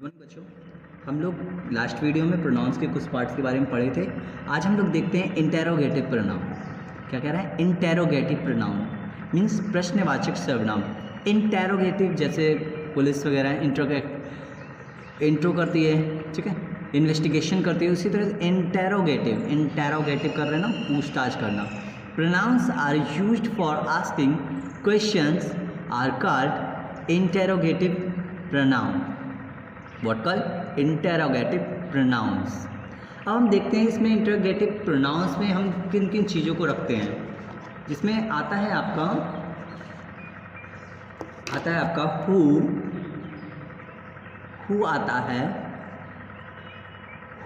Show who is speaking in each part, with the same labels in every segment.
Speaker 1: बच्चों, हम लोग लास्ट वीडियो में प्रोनाउंस के कुछ पार्ट्स के बारे में पढ़े थे। आज हम लोग देखते हैं इंटेरोगेटिव प्रोनाउन। क्या कह रहा है? इंटेरोगेटिव प्रोनाउन मीन्स प्रश्नवाचक सर्वनाम। इंटेरोगेटिव जैसे पुलिस वगैरह इंट्रो करती है, ठीक है, इन्वेस्टिगेशन करती है, उसी तरह इंटेरोगेटिव कर रहे हैं ना, पूछताछ करना। Pronouns are used for asking questions are called interrogative pronoun. What called? Interrogative pronouns. अब हम देखते हैं इसमें इंटेरोगेटिव प्रोनाउंस में हम किन किन चीज़ों को रखते हैं। जिसमें आता है आपका हु आता है,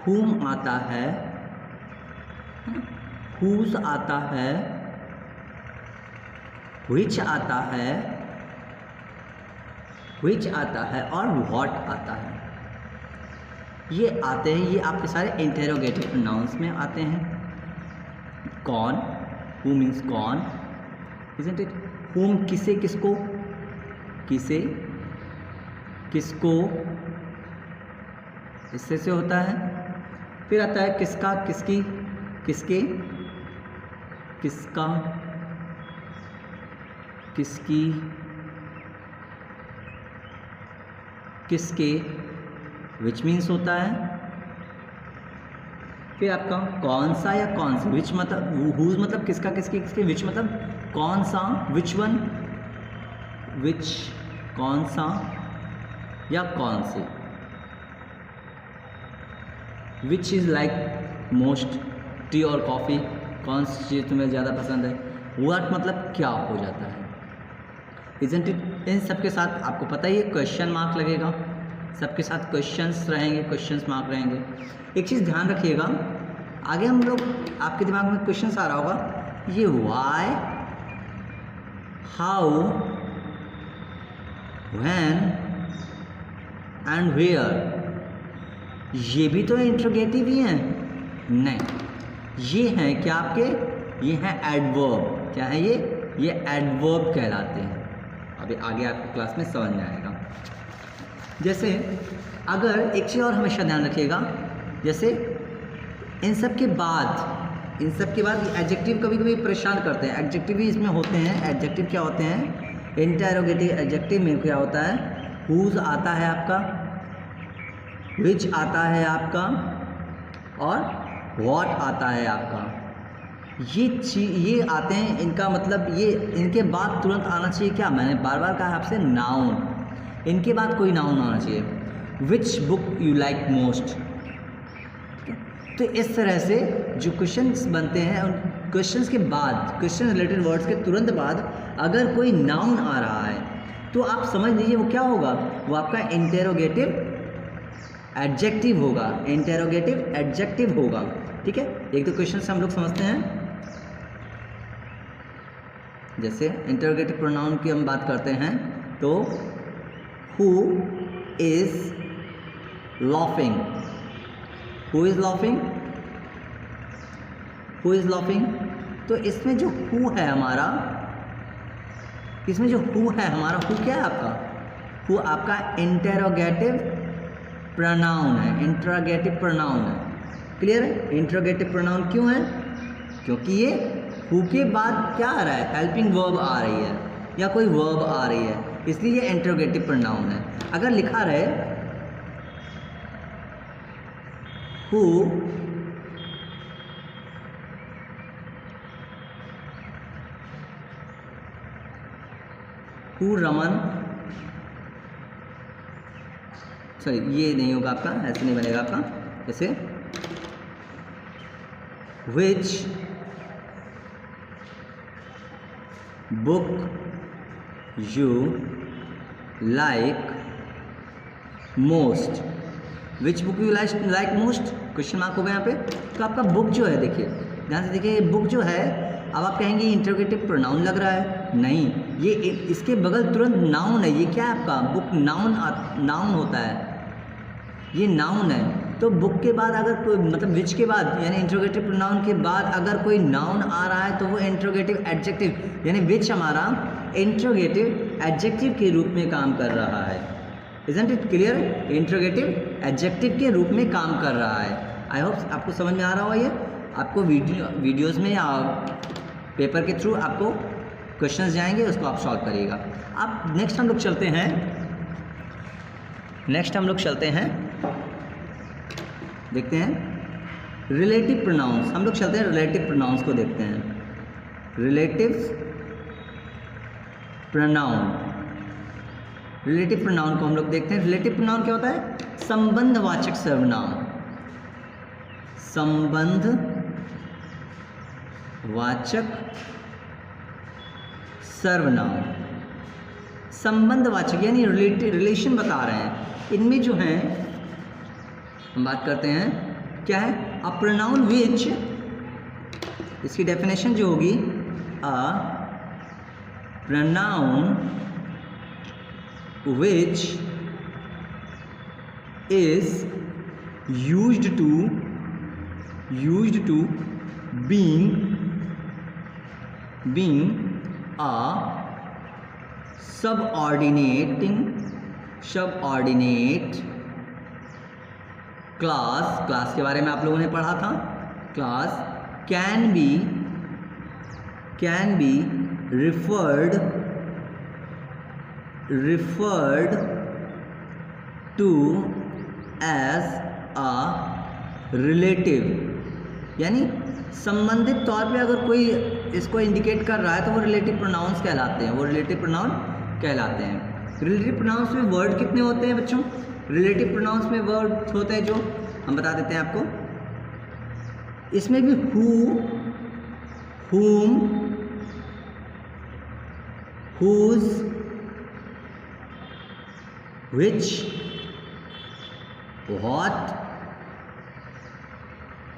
Speaker 1: हुम आता है, हुज आता है, व्हिच आता है, व्हिच आता है और व्हाट आता है। ये आते हैं, ये आपके सारे इंटेरोगेटिव प्रोनाउंस में आते हैं। कौन, हु मीन्स कौन, इजंट इट? हुम किसे, किसको, किसे, किसको, इससे से होता है। फिर आता है किसका, किसकी, किसके, किसका, किसकी, किसके, विच मीन्स होता है। फिर आपका कौन सा या कौन सी, विच मतलब हुज मतलब किसका, किसके, किसके, विच मतलब कौन सा, विच वन, विच कौन सा या कौन से। Which is like most, T और कॉफ़ी, कौन सी चीज़ तुम्हें ज़्यादा पसंद है। व्हाट मतलब क्या हो जाता है, इजंट इट? इन सब के साथ आपको पता ही है क्वेश्चन मार्क लगेगा, सबके साथ क्वेश्चंस रहेंगे, क्वेश्चंस मार्क रहेंगे। एक चीज़ ध्यान रखिएगा, आगे हम लोग आपके दिमाग में क्वेश्चंस आ रहा होगा, ये why, how, when and where, ये भी तो इंट्रोगेटिव ही हैं। नहीं, ये हैं क्या आपके, ये हैं एडवर्ब। क्या है ये एडवर्ब कहलाते हैं। अभी आगे आपको क्लास में समझ में आएगा। जैसे अगर एक चीज़ और हमेशा ध्यान रखिएगा, जैसे इन सब के बाद एडजेक्टिव कभी कभी परेशान करते हैं। एडजेक्टिव भी इसमें होते हैं। एडजेक्टिव क्या होते हैं? इंटेरोगेटिव एडजेक्टिव में क्या होता है? हुज आता है आपका, विच आता है आपका और व्हाट आता है आपका। ये आते हैं, इनका मतलब ये इनके बाद तुरंत आना चाहिए क्या? मैंने बार बार कहा आपसे, नाउन। इनके बाद कोई नाउन आना चाहिए। Which book you like most. तो इस तरह से जो क्वेश्चंस बनते हैं, उन क्वेश्चंस के बाद, क्वेश्चन रिलेटेड वर्ड्स के तुरंत बाद अगर कोई नाउन आ रहा है तो आप समझ लीजिए वो क्या होगा, वो आपका इंटेरोगेटिव एडजेक्टिव होगा। इंटेरोगेटिव एडजेक्टिव होगा, ठीक है। एक दो क्वेश्चन हम लोग समझते हैं। जैसे इंटेरोगेटिव प्रोनाउन की हम बात करते हैं तो who is laughing, who is laughing, who is laughing. तो इसमें जो हु है हमारा, हु क्या है आपका? हु आपका इंटेरोगेटिव प्रोनाउन है, इंटेरोगेटिव प्रोनाउन है। क्लियर है? इंटेरोगेटिव प्रोनाउन क्यों है? क्योंकि ये हु के बाद क्या आ रहा है? हेल्पिंग वर्ब आ रही है या कोई वर्ब आ रही है, इसलिए ये इंटेरोगेटिव प्रोनाउन है। अगर लिखा रहे हु रमन, सॉरी ये नहीं होगा आपका, ऐसे नहीं बनेगा आपका। जैसे which book you like most, which book you like most, question mark हो गया यहाँ पे। तो आपका बुक जो है, देखिए ध्यान से देखिए, बुक जो है, अब आप कहेंगे इंटरोगेटिव प्रोनाउन लग रहा है। नहीं, ये इसके बगल तुरंत नाउन है। ये क्या है आपका? बुक नाउन होता है, ये नाउन है। तो बुक के बाद अगर कोई मतलब विच के बाद यानी इंट्रोगेटिव प्रोनाउन के बाद अगर कोई नाउन आ रहा है तो वो इंट्रोगेटिव एडजेक्टिव यानी विच हमारा इंट्रोगेटिव एडजेक्टिव के रूप में काम कर रहा है। Isn't it clear? Interrogative adjective के रूप में काम कर रहा है। आई होप आपको समझ में आ रहा होगा। ये आपको वीडियोज़ में या पेपर के थ्रू आपको क्वेश्चंस जाएंगे, उसको आप सॉल्व करिएगा। अब नेक्स्ट हम लोग चलते हैं, देखते हैं रिलेटिव प्रोनाउंस। हम लोग चलते हैं रिलेटिव प्रोनाउंस को देखते हैं। रिलेटिव प्रोनाउन को हम लोग देखते हैं। रिलेटिव प्रोनाउन क्या होता है? संबंधवाचक सर्वनाम। संबंधवाचक सर्वनाम, संबंधवाचक यानी रिलेशन बता रहे हैं। इनमें जो है हम बात करते हैं क्या है? अ प्रोनाउन विच, इसकी डेफिनेशन जो होगी, a pronoun which is used to being a subordinate class के बारे में आप लोगों ने पढ़ा था। Class can be referred to as a relative, यानी संबंधित तौर पे अगर कोई इसको इंडिकेट कर रहा है तो वो रिलेटिव प्रोनाउंस कहलाते हैं। रिलेटिव प्रोनाउंस में वर्ड कितने होते हैं बच्चों? रिलेटिव प्रोनाउंस में वर्ड होते हैं जो हम बता देते हैं आपको। इसमें भी who, whom, whose, which, what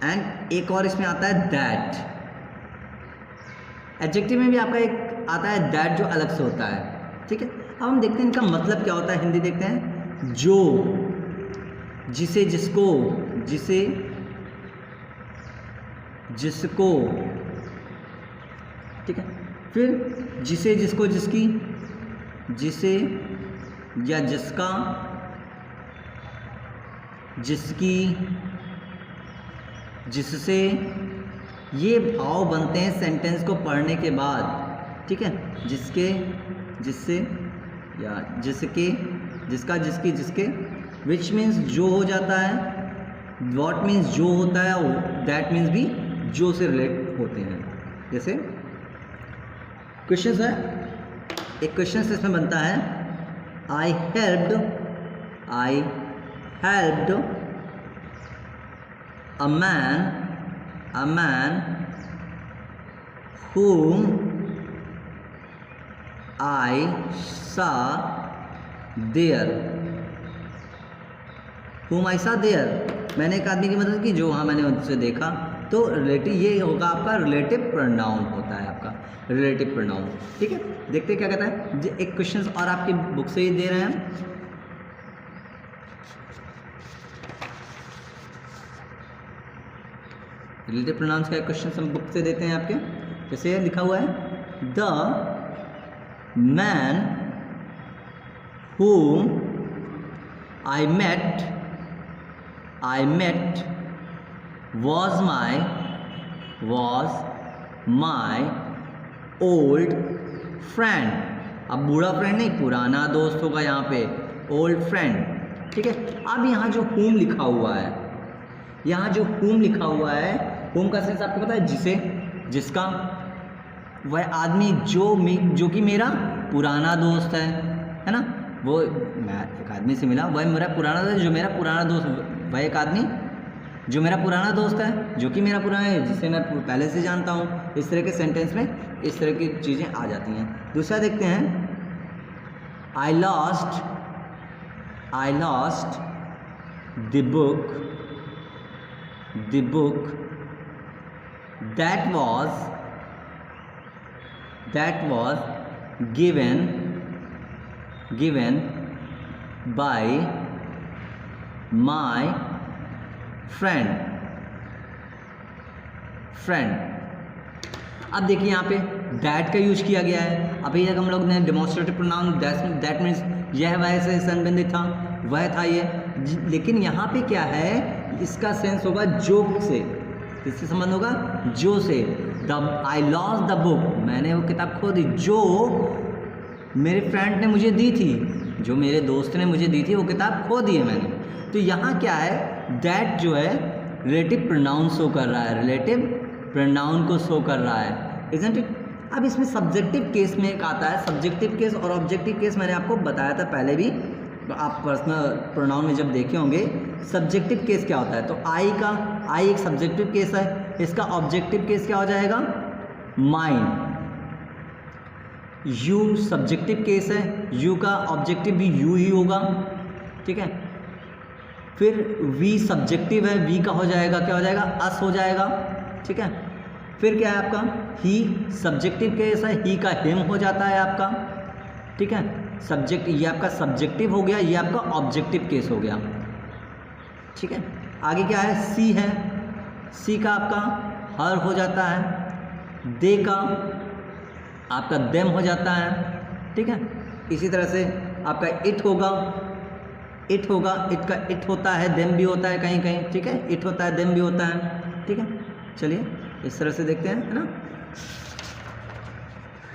Speaker 1: and एक और इसमें आता है दैट। एडजेक्टिव में भी आपका एक आता है दैट जो अलग से होता है। ठीक है, अब हम देखते हैं इनका मतलब क्या होता है। हिंदी देखते हैं। जो, जिसे, जिसको, जिसको, ठीक है। फिर जिसे, जिसको, जिसकी, जिसे या जिसका, जिसकी, जिससे, ये भाव बनते हैं सेंटेंस को पढ़ने के बाद। ठीक है, जिसके, जिससे या जिसके, जिसका, जिसकी, जिसके। विच मीन्स जो हो जाता है, वॉट मीन्स जो होता है, दैट मीन्स भी जो से रिलेट होते हैं। जैसे क्वेश्चन है, एक क्वेश्चन इसमें बनता है, आई helped a man whom I saw there। मैंने एक आदमी की मदद की जो, हाँ, मैंने उससे देखा। तो रिलेटिव, ये होगा आपका रिलेटिव प्रोनाउन होता है आपका रिलेटिव प्रोनाउन। ठीक है, देखते हैं क्या कहता है। एक क्वेश्चन और आपकी बुक से ही दे रहे हैं। रिलेटिव प्रोनाउंस का एक क्वेश्चन हम बुक से देते हैं आपके। जैसे लिखा हुआ है, the man whom I met was my old friend। अब बूढ़ा फ्रेंड नहीं, पुराना दोस्त होगा यहाँ पे, ओल्ड फ्रेंड। ठीक है, अब यहाँ जो whom लिखा हुआ है, होम का सेंस आपको पता है? जिसे, जिसका। वह आदमी जो कि मेरा पुराना दोस्त है ना। वो, मैं एक आदमी से मिला, वह मेरा पुराना दोस्त, जो मेरा पुराना दोस्त। वह एक आदमी जो मेरा पुराना दोस्त है, जो कि मेरा पुराना है, जिसे मैं पहले से जानता हूँ। इस तरह के सेंटेंस में इस तरह की चीज़ें आ जाती हैं। दूसरा देखते हैं, I lost the book that was given by my friend। अब देखिए यहाँ पे दैट का यूज किया गया है। अभी तक हम लोग ने डेमोन्स्ट्रेटिव प्रोनाउन दैट मीन्स यह वह से संबंधित था, वह था ये। लेकिन यहाँ पे क्या है, इसका सेंस होगा जो से, किससे संबंध होगा, जो से। आई लॉस्ट द बुक, मैंने वो किताब खो दी जो मेरे फ्रेंड ने मुझे दी थी, जो मेरे दोस्त ने मुझे दी थी वो किताब खो दी है मैंने। तो यहाँ क्या है, दैट जो है रिलेटिव प्रोनाउन शो कर रहा है, रिलेटिव प्रोनाउन को शो कर रहा है, इजंट इट। अब इसमें सब्जेक्टिव केस में एक आता है, सब्जेक्टिव केस और ऑब्जेक्टिव केस मैंने आपको बताया था पहले भी, तो आप पर्सनल प्रोनाउन में जब देखे होंगे सब्जेक्टिव केस क्या होता है। तो आई एक सब्जेक्टिव केस है, इसका ऑब्जेक्टिव केस क्या हो जाएगा, माइन। यू सब्जेक्टिव केस है, यू का ऑब्जेक्टिव भी यू ही होगा, ठीक है। फिर वी सब्जेक्टिव है, वी का हो जाएगा, क्या हो जाएगा, अस हो जाएगा, ठीक है। फिर क्या है आपका, ही सब्जेक्टिव केस है, ही का हिम हो जाता है आपका, ठीक है। सब्जेक्ट, ये आपका सब्जेक्टिव हो गया, ये आपका ऑब्जेक्टिव केस हो गया, ठीक है। आगे क्या है, सी है, सी का आपका हर हो जाता है, दे का आपका देम हो जाता है, ठीक है। इसी तरह से आपका इट होगा, इट होगा, इट का इट होता है, देम भी होता है कहीं कहीं, ठीक है, इट होता है, देम भी होता है, ठीक है। चलिए इस तरह से देखते हैं, है ना।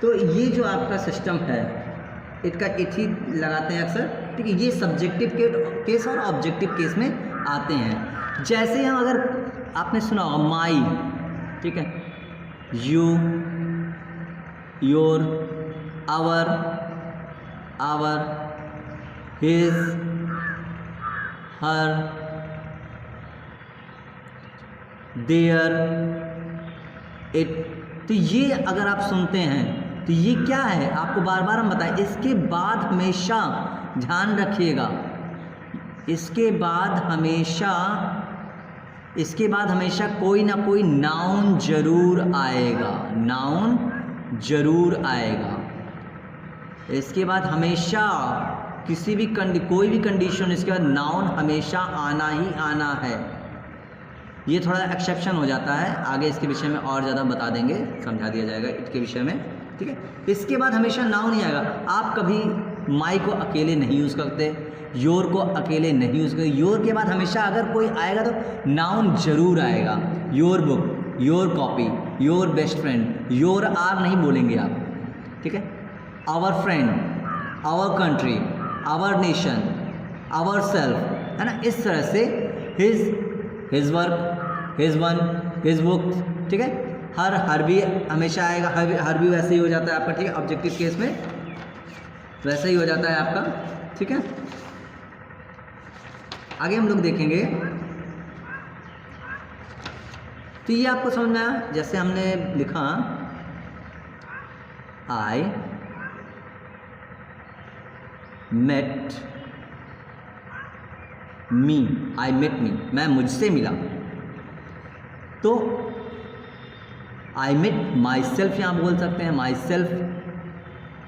Speaker 1: तो ये जो आपका सिस्टम है, इट का इट ही लगाते हैं अक्सर, ठीक है। ये सब्जेक्टिव केस और ऑब्जेक्टिव केस में आते हैं। जैसे हम, अगर आपने सुना होगा माई, ठीक है, you, your, our, his, her, their, it. तो ये अगर आप सुनते हैं तो ये क्या है, आपको बार बार हम बताएं। इसके बाद हमेशा ध्यान रखिएगा, इसके बाद हमेशा कोई ना कोई नाउन जरूर आएगा, नाउन जरूर आएगा। इसके बाद हमेशा किसी भी कोई भी कंडीशन, इसके बाद नाउन हमेशा आना ही आना है। ये थोड़ा एक्सेप्शन हो जाता है, आगे इसके विषय में और ज़्यादा बता देंगे, समझा दिया जाएगा इट के विषय में, ठीक है। इसके बाद हमेशा नाउन ही आएगा। आप कभी माई को अकेले नहीं यूज़ करते, योर को अकेले नहीं यूज़ करते। योर के बाद हमेशा अगर कोई आएगा तो नाउन जरूर आएगा। Your book, your copy, your best friend, your are नहीं बोलेंगे आप, ठीक है। Our friend, our country, our nation, our self, है ना। इस तरह से his work, his one, his book, ठीक है। हर भी हमेशा आएगा, हर भी वैसे ही हो जाता है आपका, ठीक है। ऑब्जेक्टिव केस में वैसे ही हो जाता है आपका, ठीक है। आगे हम लोग देखेंगे, तो ये आपको समझ में आया। जैसे हमने लिखा I met me, I met me, मैं मुझसे मिला। तो आई मेट माई सेल्फ यहाँ बोल सकते हैं, माई सेल्फ,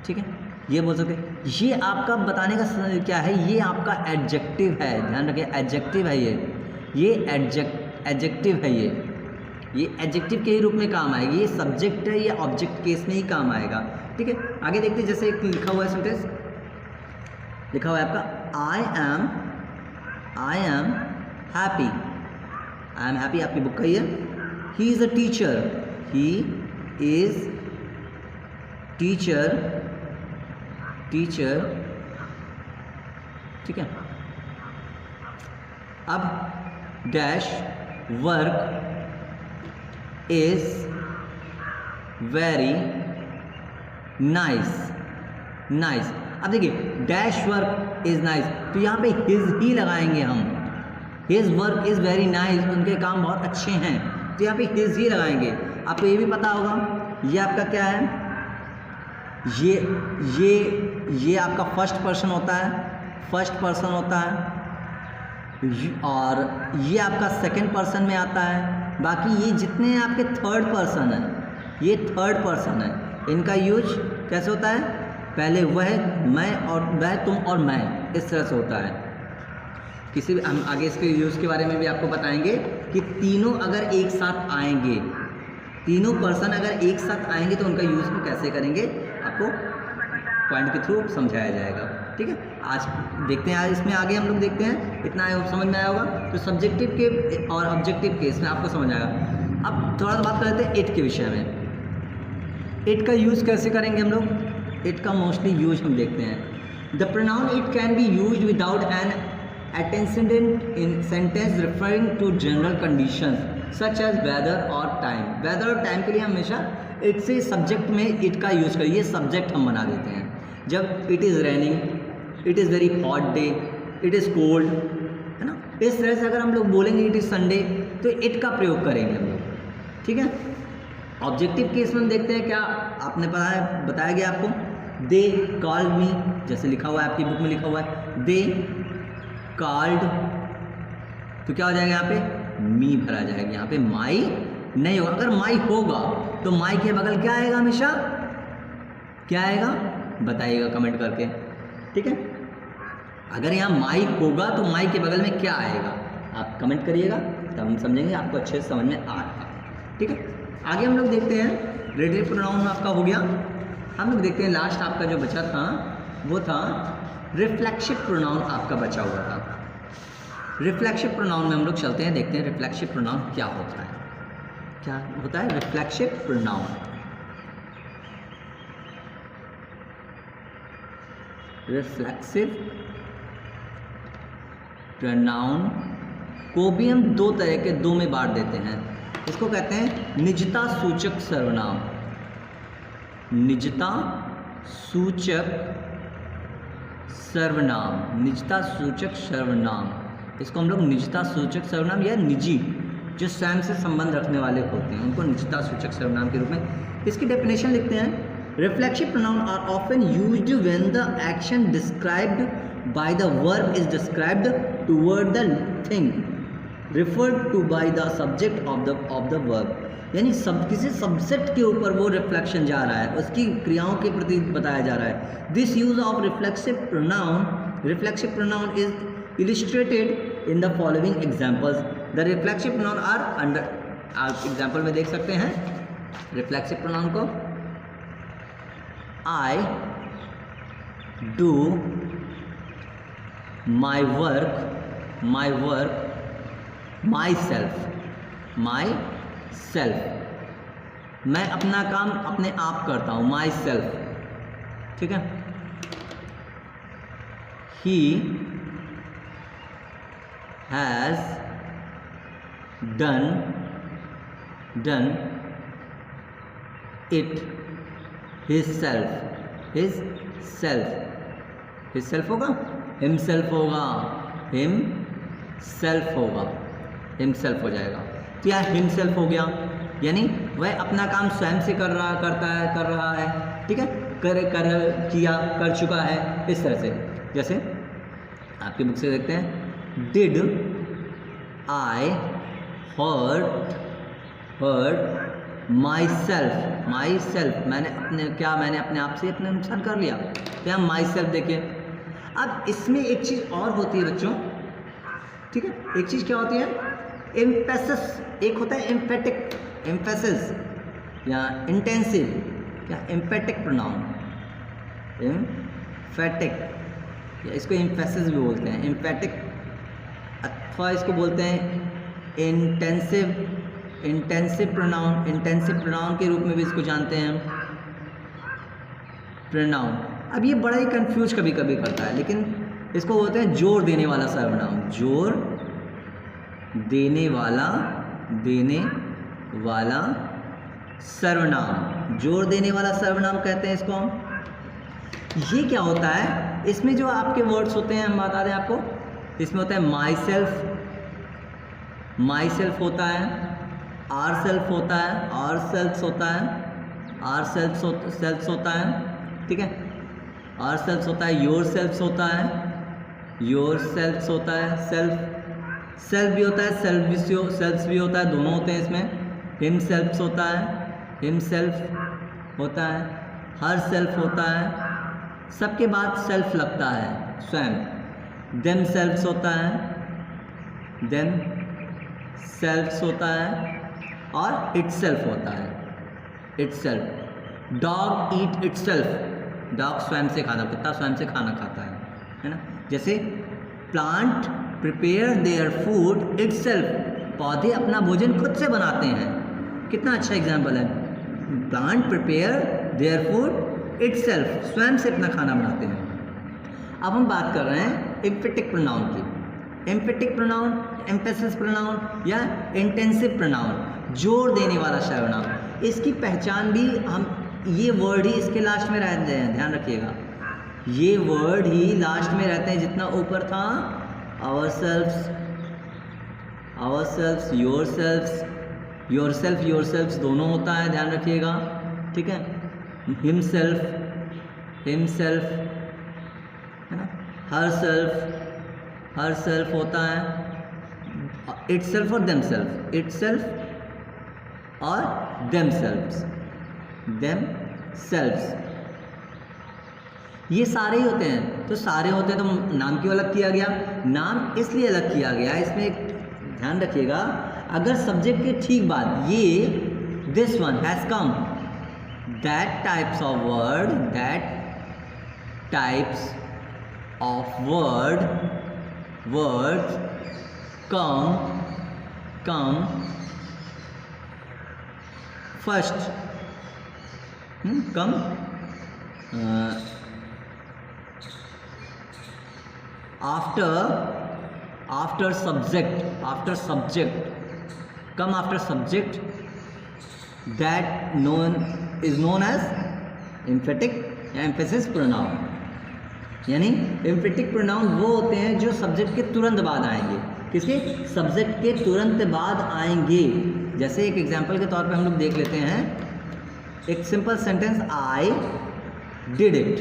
Speaker 1: ठीक है, ये बोल सकते हैं। ये आपका बताने का क्या है, ये आपका एडजेक्टिव है, ध्यान रखिए, एडजेक्टिव है ये एडजेक्टिव है, ये एडजेक्टिव के ही रूप में काम आएगी। ये सब्जेक्ट है, ये ऑब्जेक्ट केस में ही काम आएगा, ठीक है। आगे देखते हैं, जैसे एक लिखा हुआ है सेंटेंस, लिखा हुआ है आपका आई एम हैप्पी, आपकी बुक का ही है। He is a teacher, he is teacher, ठीक है। अब dash work is very nice. अब देखिए, डैश वर्क इज नाइस, तो यहाँ पे हिज ही लगाएंगे हम। His work is very nice, उनके काम बहुत अच्छे हैं, तो यहाँ पे हिज ही लगाएंगे। आपको ये भी पता होगा, ये आपका क्या है, ये आपका फर्स्ट पर्सन होता है, और ये आपका सेकंड पर्सन में आता है। बाकी ये जितने आपके थर्ड पर्सन हैं, ये थर्ड पर्सन है, इनका यूज कैसे होता है, पहले वह, मैं, और वह, तुम और मैं, इस तरह से होता है। किसी भी, हम आगे इसके यूज़ के बारे में भी आपको बताएंगे कि तीनों अगर एक साथ आएंगे तीनों पर्सन अगर एक साथ आएंगे तो उनका यूज़ को कैसे करेंगे आपको पॉइंट के थ्रू समझाया जाएगा। ठीक है, आज देखते हैं, आज इसमें आगे हम लोग देखते हैं, इतना समझ में आया होगा। तो सब्जेक्टिव के और ऑब्जेक्टिव केस में आपको समझ आएगा। अब थोड़ा सा बात कर लेते हैं इट के विषय में। इट का यूज़ कैसे करेंगे हम लोग? इट का मोस्टली यूज हम देखते हैं। The pronoun it can be use without an antecedent in sentence referring to general conditions such as weather और टाइम। वेदर और टाइम के लिए हमेशा इट से सब्जेक्ट में इट का यूज़ करिए, सब्जेक्ट हम बना देते हैं। जब it is raining, it is very hot day, it is cold, है ना, इस तरह से अगर हम लोग बोलेंगे इट इज़ संडे तो इट का प्रयोग करेंगे हम लोग। ठीक है, ऑब्जेक्टिव केस में देखते हैं क्या आपने बताया गया आपको, दे कॉल्ड मी, जैसे लिखा हुआ है आपकी बुक में लिखा हुआ है दे कॉल्ड, तो क्या हो जाएगा यहाँ पे मी भरा जाएगा, यहाँ पे माई नहीं होगा। अगर माई होगा तो माई के बगल क्या आएगा, हमेशा क्या आएगा बताइएगा कमेंट करके। ठीक है, अगर यहाँ माई होगा तो माई के बगल में क्या आएगा आप कमेंट करिएगा, तब हम समझेंगे, आपको अच्छे से समझ में आ रहा है। ठीक है, आगे हम लोग देखते हैं रिलेटिव प्रोनाउन आपका हो गया। हम लोग देखते हैं लास्ट आपका जो बचा था वो था रिफ्लेक्सिव प्रोनाउन आपका बचा हुआ था। रिफ्लेक्सिव प्रोनाउन में हम लोग चलते हैं, देखते हैं रिफ्लेक्सिव प्रोनाउन क्या होता है। क्या होता है रिफ्लेक्सिव प्रोनाउन? रिफ्लेक्सिव प्रोनाउन को भी हम दो तरह के, दो में बांट देते हैं। इसको कहते हैं निजता सूचक सर्वनाम। निजता सूचक सर्वनाम, निजता सूचक सर्वनाम, इसको हम लोग निजता सूचक सर्वनाम या निजी, जो स्वयं से संबंध रखने वाले होते हैं उनको निजता सूचक सर्वनाम के रूप में। इसकी डेफिनेशन लिखते हैं, reflexive pronoun are often used when the action described by the verb is described toward the thing referred to by the subject of the verb. यानी किसी सब्जेक्ट के ऊपर वो रिफ्लेक्शन जा रहा है, उसकी क्रियाओं के प्रति बताया जा रहा है। This use of reflexive pronoun is illustrated in the following examples. The reflexive pronoun are under, आप एग्जाम्पल में देख सकते हैं रिफ्लेक्सिव प्रोनाउन को। I do my work myself, मैं अपना काम अपने आप करता हूँ, myself। ठीक है, he has done it himself होगा, himself हो जाएगा। तो यह himself हो गया, यानी वह अपना काम स्वयं से कर रहा है। ठीक है, कर चुका है, इस तरह से। जैसे आपकी बुक से देखते हैं, Did I hurt myself, मैंने अपने आप से अपने नुकसान कर लिया। तो यहाँ myself देखिए। अब इसमें एक चीज़ और होती है बच्चों, ठीक है, एक चीज़ क्या होती है, एम्फेसिस, एक होता है एम्फेसिस या इंटेंसिव या एम्फेटिक प्रोनाउन, एम्फेटिक या इसको एम्फेसिस भी बोलते हैं, एम्फेटिक, अथवा इसको बोलते हैं इंटेंसिव प्रोनाउन के रूप में भी इसको जानते हैं हम प्रोनाउन। अब ये बड़ा ही कंफ्यूज कभी कभी करता है, लेकिन इसको बोलते हैं जोर देने वाला सर्वनाम, जोर देने वाला सर्वनाम, जोर देने वाला सर्वनाम कहते हैं इसको हम। ये क्या होता है, इसमें जो आपके वर्ड्स होते हैं हम बता दें आपको, इसमें होता है माई सेल्फ होता है, आर सेल्फ होता है, आर सेल्फ होता है, ठीक है, आर सेल्फ होता है, योर सेल्फ होता है, सेल्फ भी होता है, सेल्फ भी होता है, दोनों होते हैं इसमें। हिम सेल्फ होता है, हर सेल्फ होता है, सबके बाद सेल्फ लगता है, स्वयं। देम सेल्फ्स होता है, और इट सेल्फ होता है। itself, dog eat itself, dog स्वयं से खाता, कुत्ता स्वयं से खाना खाता है ना। जैसे plant prepare their food itself, पौधे अपना भोजन खुद से बनाते हैं। कितना अच्छा एग्जाम्पल है, plant prepare their food itself, स्वयं से अपना खाना बनाते हैं। अब हम बात कर रहे हैं एम्फेटिक प्रोनाउन की। एम्फेटिक प्रोनाउन, एम्फेसिस प्रोनाउन या इंटेंसिव प्रोनाउन, जोर देने वाला सर्वनाम। इसकी पहचान भी हम, ये वर्ड ही इसके लास्ट में रहते हैं, ध्यान रखिएगा, ये वर्ड ही लास्ट में रहते हैं। जितना ऊपर था ourselves, ourselves, yourselves, yourself, yourselves दोनों होता है, ध्यान रखिएगा, ठीक है। himself, himself है ना, herself, herself होता है, itself और themselves, itself और themselves, themselves, ये सारे ही होते हैं। तो सारे होते हैं तो नाम क्यों अलग किया गया? नाम इसलिए अलग किया गया, इसमें एक ध्यान रखिएगा, अगर सब्जेक्ट के ठीक बाद ये this one has come, that types of word, that types of word come first, come after subject, come after subject, that is known as emphatic या emphasis pronoun। यानी emphatic pronoun वो होते हैं जो सब्जेक्ट के तुरंत बाद आएंगे। किसके? सब्जेक्ट के तुरंत बाद आएंगे। जैसे एक एग्जांपल के तौर पे हम लोग देख लेते हैं, एक simple sentence, I did it,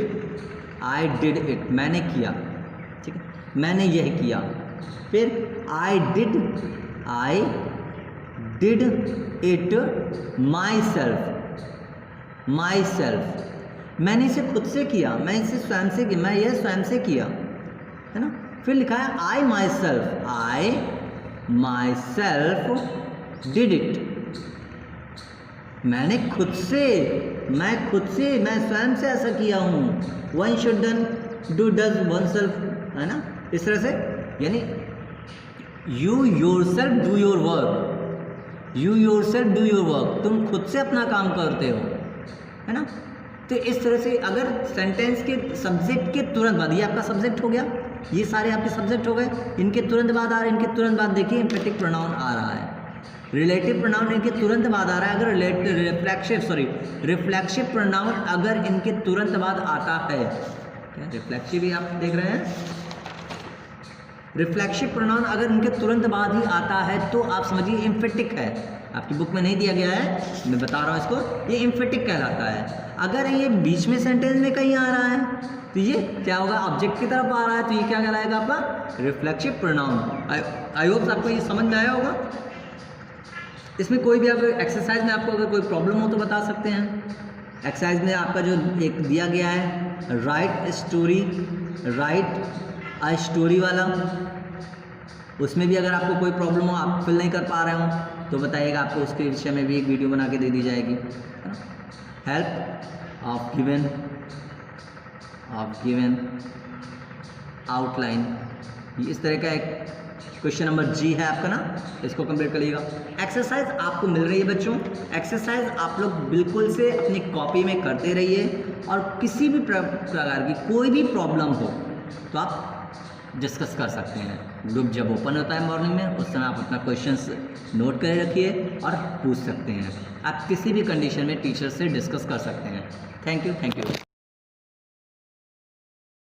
Speaker 1: मैंने किया, ठीक है, मैंने यह किया। फिर I did it my self, मैंने इसे खुद से किया, मैं इसे स्वयं से किया, मैं यह स्वयं से किया, है ना। फिर लिखा है आई माई सेल्फ डिड इट, मैं स्वयं से ऐसा किया हूँ। One should do does one self, है ना, इस तरह से। यानी you yourself do your work, तुम खुद से अपना काम करते हो, है ना। तो इस तरह से अगर सेंटेंस के सब्जेक्ट के तुरंत बाद, ये आपका सब्जेक्ट हो गया, ये सारे आपके सब्जेक्ट हो गए, इनके तुरंत बाद आ रहे हैं, इनके तुरंत बाद देखिए एम्फेटिक प्रोनाउन आ रहा है, रिलेटिव प्रोनाउन इनके तुरंत बाद आ रहा है। अगर रिफ्लेक्सिव प्रोनाउन अगर इनके तुरंत बाद आता है, क्या रिफ्लेक्सिव ही आप देख रहे हैं, रिफ्लेक्सिव प्रोनाउन अगर इनके तुरंत बाद ही आता है तो आप समझिए एम्फेटिक है। आपकी बुक में नहीं दिया गया है, मैं बता रहा हूँ इसको, ये एम्फेटिक कहलाता है। अगर ये बीच में सेंटेंस में कहीं आ रहा है तो ये क्या होगा, ऑब्जेक्ट की तरफ आ रहा है, तो ये क्या कहलाएगा आपका रिफ्लेक्सिव प्रोनाउन। आई होप आपको ये समझ में आया होगा। इसमें कोई भी अगर एक्सरसाइज में आपको अगर कोई प्रॉब्लम हो तो बता सकते हैं। एक्सरसाइज में आपका जो एक दिया गया है, राइट अ स्टोरी वाला, उसमें भी अगर आपको कोई प्रॉब्लम हो, आप फिल नहीं कर पा रहे हो तो बताइएगा, आपको उसके विषय में भी एक वीडियो बना के दे दी जाएगी, है ना। हेल्प ऑफ गिवन आउटलाइन, इस तरह का एक क्वेश्चन नंबर जी है आपका ना, इसको कंप्लीट करिएगा। एक्सरसाइज आपको मिल रही है बच्चों, एक्सरसाइज आप लोग बिल्कुल से अपनी कॉपी में करते रहिए, और किसी भी प्रकार की कोई भी प्रॉब्लम हो तो आप डिस्कस कर सकते हैं। ग्रुप जब ओपन होता है मॉर्निंग में, उस समय आप अपना क्वेश्चंस नोट कर रखिए और पूछ सकते हैं। आप किसी भी कंडीशन में टीचर से डिस्कस कर सकते हैं। Thank you.